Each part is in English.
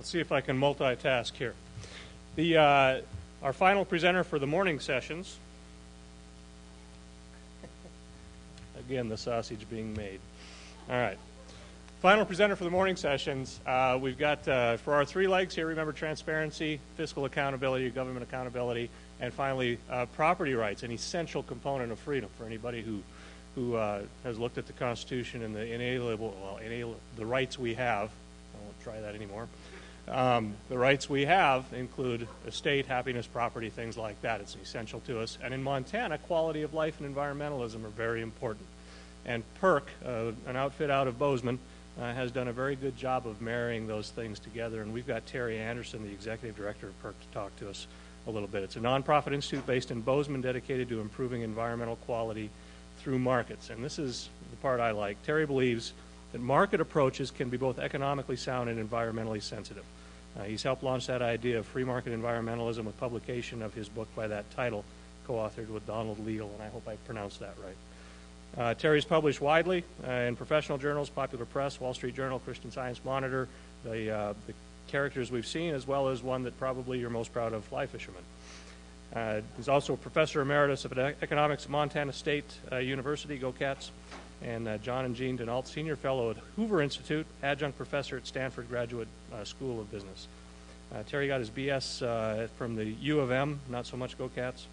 Let's see if I can multitask here. Our final presenter for the morning sessions, again, the sausage being made. All right. Final presenter for the morning sessions, we've got, for our three legs here, remember transparency, fiscal accountability, government accountability, and finally property rights, an essential component of freedom for anybody who has looked at the Constitution and the rights we have. I won't try that anymore. The rights we have include estate, happiness, property, things like that. It's essential to us. And in Montana, quality of life and environmentalism are very important. And PERC, an outfit out of Bozeman, has done a very good job of marrying those things together. And we've got Terry Anderson, the executive director of PERC, to talk to us a little bit. It's a nonprofit institute based in Bozeman dedicated to improving environmental quality through markets. And this is the part I like. Terry believes that market approaches can be both economically sound and environmentally sensitive. He's helped launch that idea of free market environmentalism with publication of his book by that title, co-authored with Donald Leal, and I hope I pronounced that right. Terry's published widely in professional journals, Popular Press, Wall Street Journal, Christian Science Monitor, the characters we've seen, as well as one that probably you're most proud of, Fly Fisherman. He's also a professor emeritus of economics at Montana State University, go Cats, and John and Jean Denault, senior fellow at Hoover Institute, adjunct professor at Stanford Graduate School of Business. Terry got his BS from the U of M, not so much go Cats,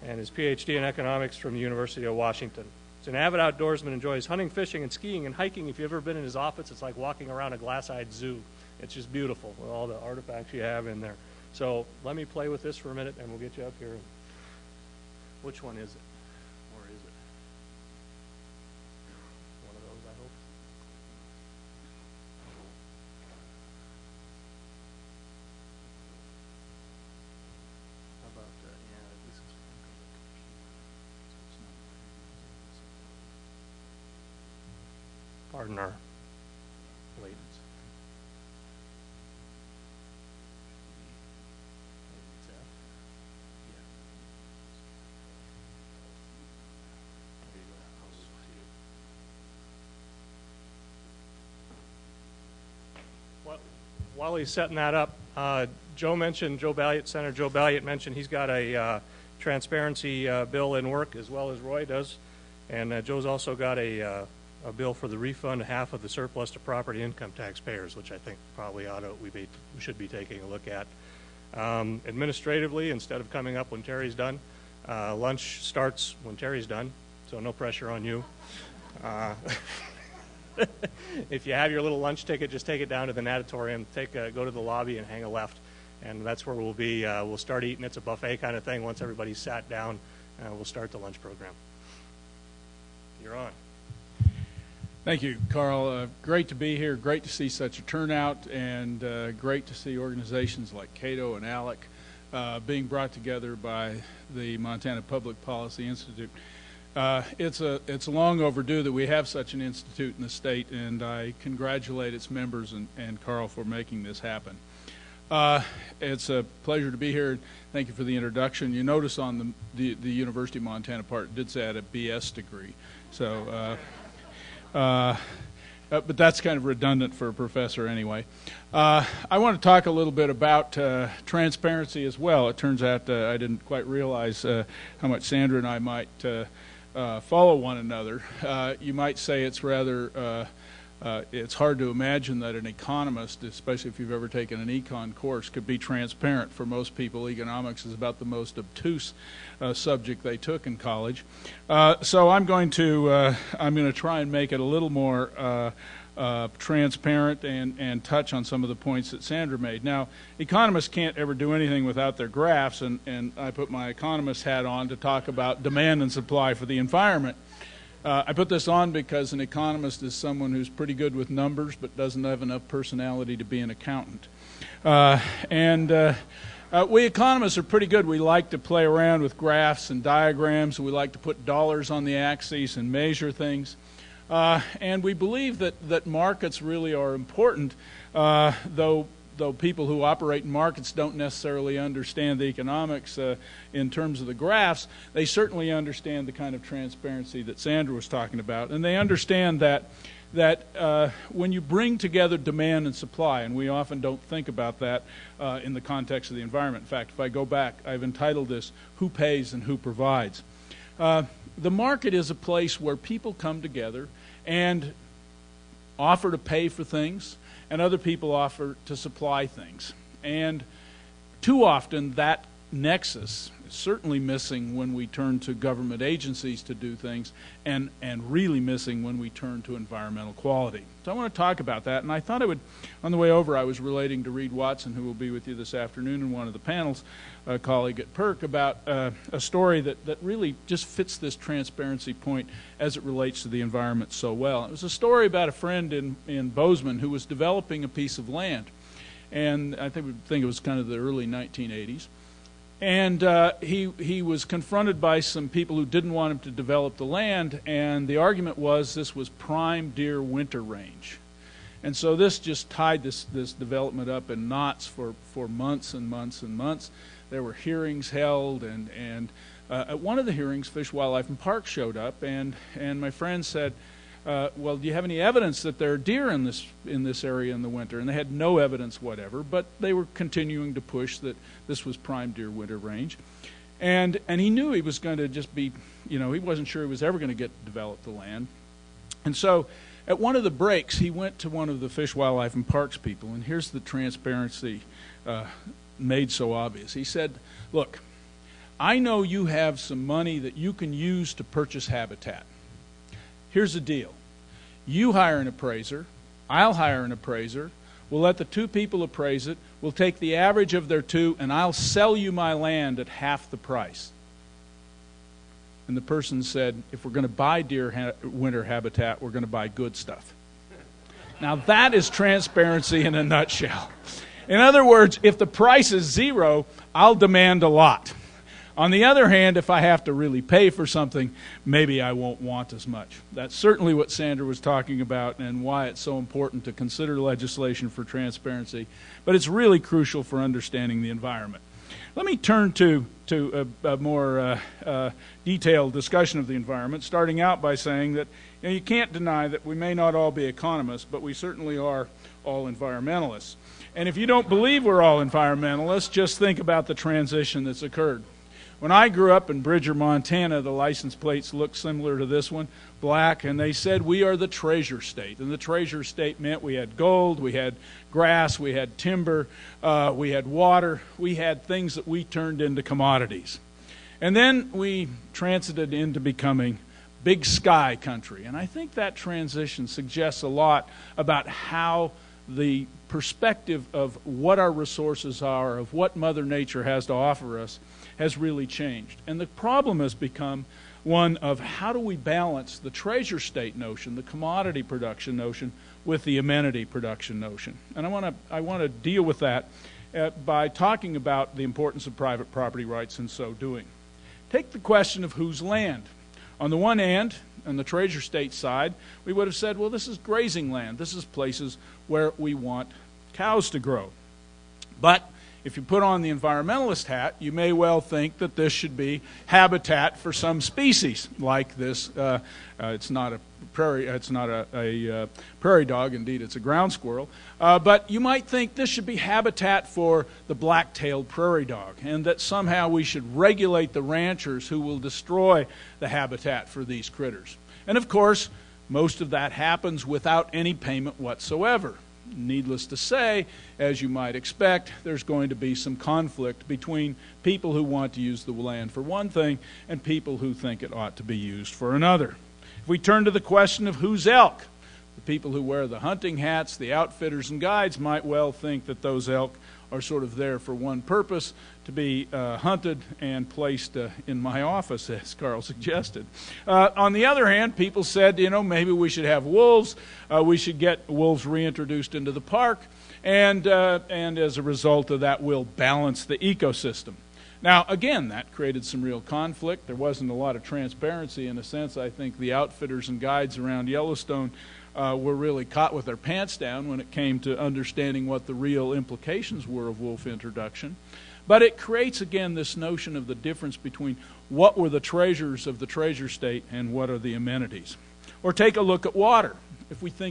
and his PhD in economics from the University of Washington. He's an avid outdoorsman, enjoys hunting, fishing, and skiing and hiking. If you've ever been in his office, it's like walking around a glass-eyed zoo. It's just beautiful with all the artifacts you have in there. So let me play with this for a minute, and we'll get you up here. Which one is it? Or is it? One of those, I hope. How about that? Yeah, this is. Pardon our ladies. While he's setting that up, Senator Joe Balliet mentioned he's got a transparency bill in work, as well as Roy does, and Joe's also got a bill for the refund of half of the surplus to property income taxpayers, which I think probably we should be taking a look at. Administratively, instead of coming up when Terry's done, lunch starts when Terry's done, so no pressure on you. If you have your little lunch ticket, just take it down to the natatorium, go to the lobby and hang a left, and that's where we'll be. We'll start eating. It's a buffet kind of thing. Once everybody's sat down, we'll start the lunch program. You're on. Thank you, Carl. Great to be here. Great to see such a turnout, and great to see organizations like Cato and ALEC being brought together by the Montana Public Policy Institute. It's long overdue that we have such an institute in the state, and I congratulate its members and Carl for making this happen. It's a pleasure to be here. Thank you for the introduction. You notice on the University of Montana part, it did say I had a BS degree. So, but that's kind of redundant for a professor anyway. I want to talk a little bit about transparency as well. It turns out I didn't quite realize how much Sandra and I might follow one another. You might say it's rather, it's hard to imagine that an economist, especially if you've ever taken an econ course, could be transparent. For most people, economics is about the most obtuse subject they took in college. So I'm going to try and make it a little more transparent and touch on some of the points that Sandra made. Now, economists can't ever do anything without their graphs, and I put my economist hat on to talk about demand and supply for the environment. I put this on because an economist is someone who's pretty good with numbers but doesn't have enough personality to be an accountant. We economists are pretty good. We like to play around with graphs and diagrams. We like to put dollars on the axes and measure things. And we believe that markets really are important, though people who operate in markets don't necessarily understand the economics in terms of the graphs. They certainly understand the kind of transparency that Sandra was talking about, and they understand that that when you bring together demand and supply, and we often don't think about that in the context of the environment. In fact, if I go back, I've entitled this, Who Pays and Who Provides? The market is a place where people come together and offer to pay for things, and other people offer to supply things. And too often that nexus is certainly missing when we turn to government agencies to do things, and really missing when we turn to environmental quality. So I want to talk about that, and I thought I would, on the way over, I was relating to Reed Watson, who will be with you this afternoon in one of the panels, a colleague at PERC, about a story that really just fits this transparency point as it relates to the environment so well. It was a story about a friend in Bozeman who was developing a piece of land, and I think it was kind of the early 1980s. And he was confronted by some people who didn't want him to develop the land, and the argument was this was prime deer winter range. And so this just tied this development up in knots for months and months and months. There were hearings held, and at one of the hearings, Fish, Wildlife, and Parks showed up, and my friend said, well, do you have any evidence that there are deer in this area in the winter? And they had no evidence whatever, but they were continuing to push that this was prime deer winter range. And he knew he was going to just be, he wasn't sure he was ever going to get to develop the land. And so at one of the breaks, he went to one of the Fish, Wildlife, and Parks people, and here's the transparency made so obvious. He said, look, I know you have some money that you can use to purchase habitat. Here's the deal. You hire an appraiser, I'll hire an appraiser, we'll let the two people appraise it, we'll take the average of their two, and I'll sell you my land at half the price. And the person said, if we're going to buy deer winter habitat, we're going to buy good stuff. Now that is transparency in a nutshell. In other words, if the price is zero, I'll demand a lot. On the other hand, if I have to really pay for something, maybe I won't want as much. That's certainly what Sandra was talking about and why it's so important to consider legislation for transparency. But it's really crucial for understanding the environment. Let me turn to a more detailed discussion of the environment, starting out by saying that you can't deny that we may not all be economists, but we certainly are all environmentalists. And if you don't believe we're all environmentalists, just think about the transition that's occurred. When I grew up in Bridger, Montana, the license plates looked similar to this one, black, and they said we are the treasure state. And the treasure state meant we had gold, we had grass, we had timber, we had water, we had things that we turned into commodities. And then we transited into becoming big sky country. And I think that transition suggests a lot about how the perspective of what our resources are, of what Mother Nature has to offer us, has really changed. And the problem has become one of how do we balance the treasure state notion, the commodity production notion, with the amenity production notion. And I want to deal with that by talking about the importance of private property rights in so doing. Take the question of whose land. On the one hand, on the treasure state side, we would have said, well, this is grazing land. This is places where we want cows to grow. But if you put on the environmentalist hat, you may well think that this should be habitat for some species, like this. It's not a prairie. It's not a prairie dog. Indeed, it's a ground squirrel. But you might think this should be habitat for the black-tailed prairie dog, and that somehow we should regulate the ranchers who will destroy the habitat for these critters. And of course, most of that happens without any payment whatsoever. Needless to say, as you might expect, there's going to be some conflict between people who want to use the land for one thing and people who think it ought to be used for another. If we turn to the question of whose elk, the people who wear the hunting hats, the outfitters and guides might well think that those elk are sort of there for one purpose, to be hunted and placed in my office, as Carl suggested. On the other hand, people said, maybe we should have wolves. We should get wolves reintroduced into the park, and as a result of that, we'll balance the ecosystem. Now, again, that created some real conflict. There wasn't a lot of transparency. In a sense, I think the outfitters and guides around Yellowstone were really caught with their pants down when it came to understanding what the real implications were of wolf introduction. But it creates, again, this notion of the difference between what were the treasures of the treasure state and what are the amenities. Or take a look at water. if we think